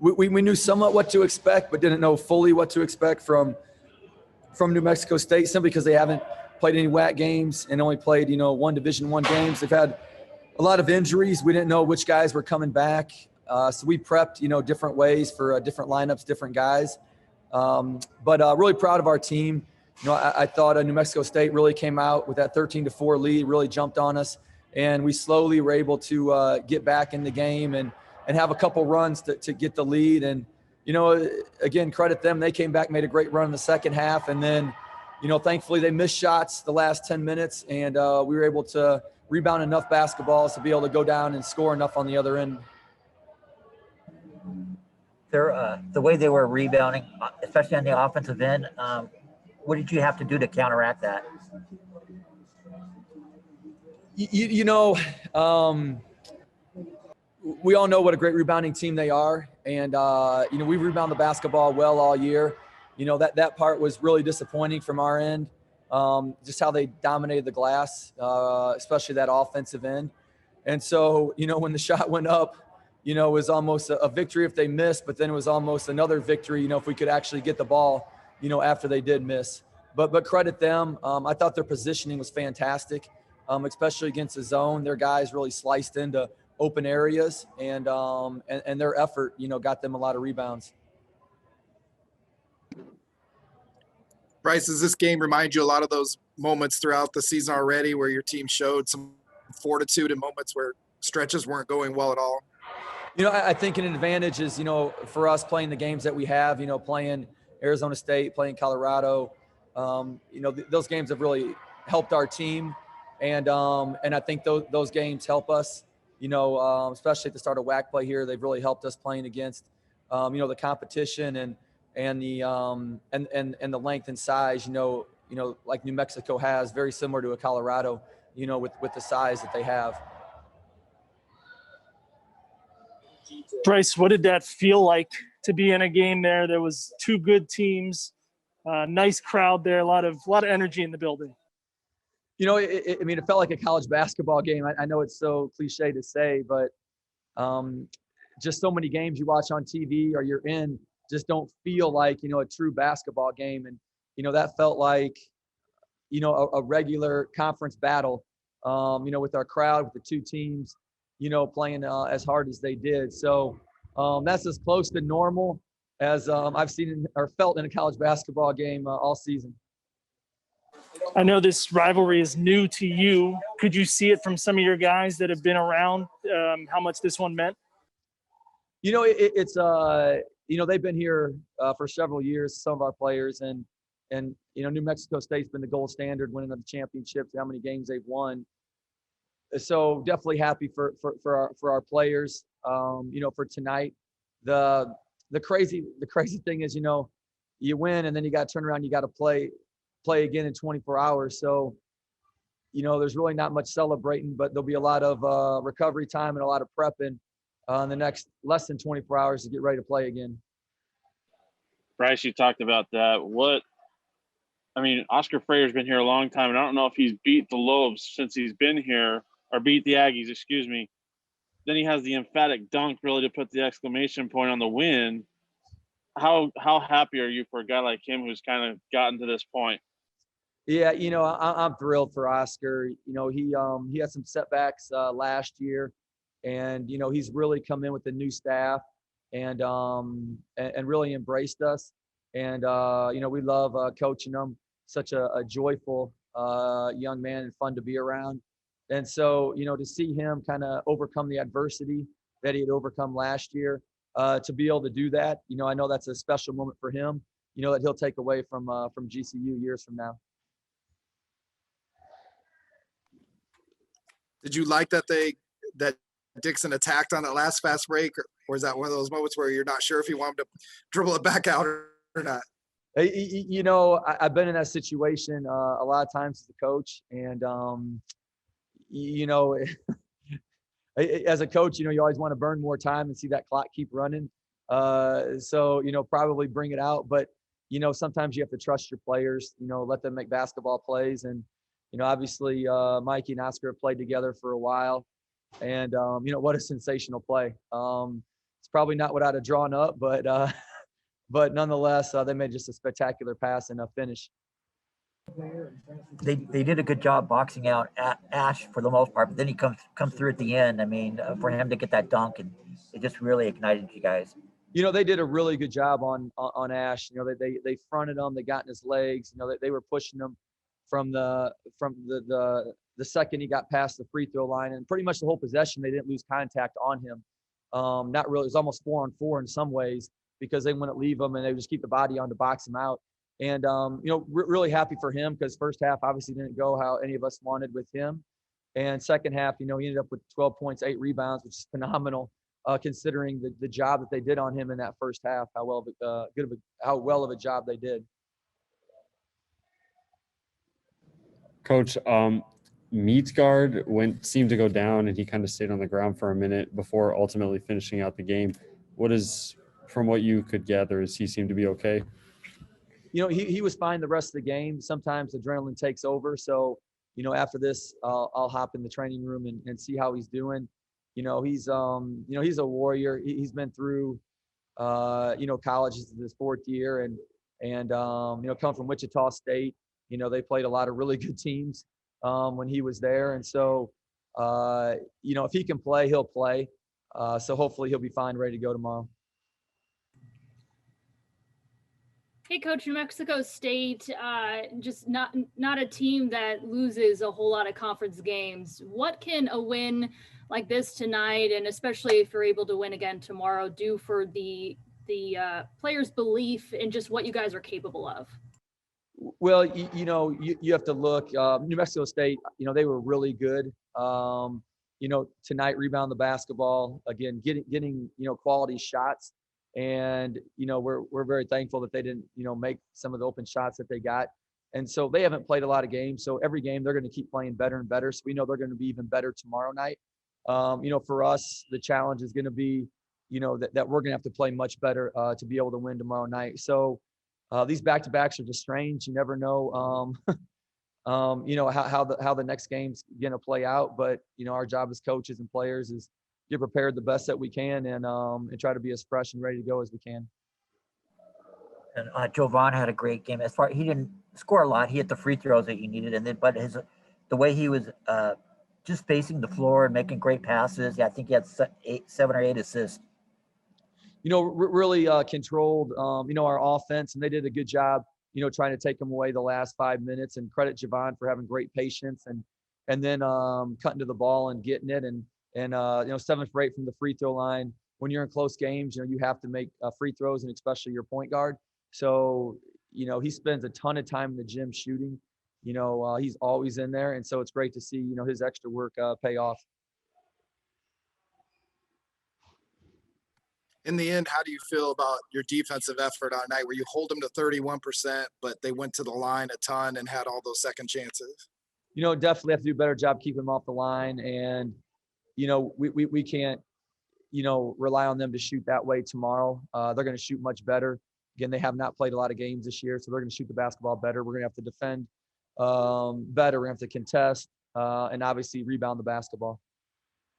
we knew somewhat what to expect, but didn't know fully what to expect from New Mexico State, simply because they haven't played any WAC games and only played, one Division I games. They've had a lot of injuries. We didn't know which guys were coming back. So we prepped, different ways for different lineups, different guys. But really proud of our team. I thought New Mexico State really came out with that 13-4 lead, really jumped on us, and we slowly were able to get back in the game and have a couple runs to get the lead. And, again, credit them. They came back, made a great run in the second half, and then, thankfully they missed shots the last 10 minutes, and we were able to rebound enough basketballs to be able to go down and score enough on the other end. The way they were rebounding, especially on the offensive end, what did you have to do to counteract that? We all know what a great rebounding team they are. And, we rebound the basketball well all year. That part was really disappointing from our end, just how they dominated the glass, especially that offensive end. And so, when the shot went up, it was almost a victory if they missed, but then it was almost another victory, if we could actually get the ball, after they did miss. But credit them. I thought their positioning was fantastic, especially against the zone. Their guys really sliced into open areas, and their effort, got them a lot of rebounds. Bryce, does this game remind you a lot of those moments throughout the season already where your team showed some fortitude in moments where stretches weren't going well at all? I think an advantage is, for us playing the games that we have, playing Arizona State, playing Colorado, those games have really helped our team. And I think those games help us, especially at the start of WAC play here. They've really helped us playing against, the competition and the length and size, like New Mexico has, very similar to a Colorado, with the size that they have. Bryce, what did that feel like to be in a game there? There was two good teams, nice crowd there, a lot of energy in the building. It felt like a college basketball game. I know it's so cliche to say, but just so many games you watch on TV or you're in just don't feel like, a true basketball game. And, that felt like, a regular conference battle, with our crowd, with the two teams, playing as hard as they did. So that's as close to normal as I've seen or felt in a college basketball game all season. I know this rivalry is new to you. Could you see it from some of your guys that have been around, how much this one meant? It's they've been here for several years, some of our players, and New Mexico State's been the gold standard, winning the championships, how many games they've won. So definitely happy for our players, for tonight. The crazy thing is, you win and then you got to turn around, you got to play again in 24 hours. So, there's really not much celebrating, but there'll be a lot of recovery time and a lot of prepping in the next less than 24 hours to get ready to play again. Bryce, you talked about that. Oscar Freier's been here a long time, and I don't know if he's beat the Lopes since he's been here, or beat the Aggies, excuse me. Then he has the emphatic dunk really to put the exclamation point on the win. How happy are you for a guy like him who's kind of gotten to this point? Yeah, I'm thrilled for Oscar. He had some setbacks last year, and he's really come in with the new staff and really embraced us. And we love coaching him. Such a joyful young man and fun to be around. And so, to see him kind of overcome the adversity that he had overcome last year, to be able to do that, I know that's a special moment for him, that he'll take away from GCU years from now. Did you like that Dixon attacked on that last fast break, or is that one of those moments where you're not sure if you want him to dribble it back out or not? I've been in that situation a lot of times as a coach, and as a coach, you always want to burn more time and see that clock keep running. So probably bring it out, but sometimes you have to trust your players. Let them make basketball plays, and obviously Mikey and Oscar have played together for a while, and what a sensational play. It's probably not what I'd have drawn up, but but nonetheless, they made just a spectacular pass and a finish. They did a good job boxing out Ash for the most part, but then he comes through at the end. I mean, for him to get that dunk, and it just really ignited you guys. They did a really good job on Ash. They fronted him, they got in his legs. They were pushing him from the second he got past the free throw line, and pretty much the whole possession they didn't lose contact on him. Not really. It was almost 4-on-4 in some ways because they wouldn't leave him and they would just keep the body on to box him out. And really happy for him because first half obviously didn't go how any of us wanted with him, and second half, he ended up with 12 points, 8 rebounds, which is phenomenal considering the job that they did on him in that first half. How well of a job they did. Coach, Meats guard seemed to go down, and he kind of stayed on the ground for a minute before ultimately finishing out the game. From what you could gather, is he seemed to be okay? He was fine the rest of the game. Sometimes adrenaline takes over. So, after this, I'll hop in the training room and see how he's doing. He's a warrior. He's been through, college. This is his 4th year, and come from Wichita State. They played a lot of really good teams when he was there. And so, if he can play, he'll play. So hopefully he'll be fine, ready to go tomorrow. Hey, Coach, New Mexico State, just not a team that loses a whole lot of conference games. What can a win like this tonight, and especially if you're able to win again tomorrow, do for the players' belief in just what you guys are capable of? Well, you have to look. New Mexico State, they were really good. Tonight, rebound the basketball again, getting quality shots. And, we're very thankful that they didn't, make some of the open shots that they got. And so they haven't played a lot of games. So every game they're going to keep playing better and better. So we know they're going to be even better tomorrow night. For us, the challenge is going to be, that we're going to have to play much better to be able to win tomorrow night. So these back-to-backs are just strange. You never know, how the next game's going to play out. But, our job as coaches and players is get prepared the best that we can and try to be as fresh and ready to go as we can. And Jovan had a great game. He didn't score a lot. He hit the free throws that you needed, but the way he was just facing the floor and making great passes. Yeah, I think he had 7 or 8 assists. Really controlled, our offense, and they did a good job, trying to take them away the last 5 minutes. And credit Jovan for having great patience and then cutting to the ball and getting it. And 7 for 8 from the free throw line. When you're in close games, you have to make free throws, and especially your point guard. So, he spends a ton of time in the gym shooting. He's always in there. And so it's great to see, his extra work pay off. In the end, how do you feel about your defensive effort on night where you hold them to 31%, but they went to the line a ton and had all those second chances? Definitely have to do a better job keeping them off the line. And, we can't, rely on them to shoot that way tomorrow. They're going to shoot much better. Again, they have not played a lot of games this year, so they're going to shoot the basketball better. We're going to have to defend better. We're going to have to contest and obviously rebound the basketball.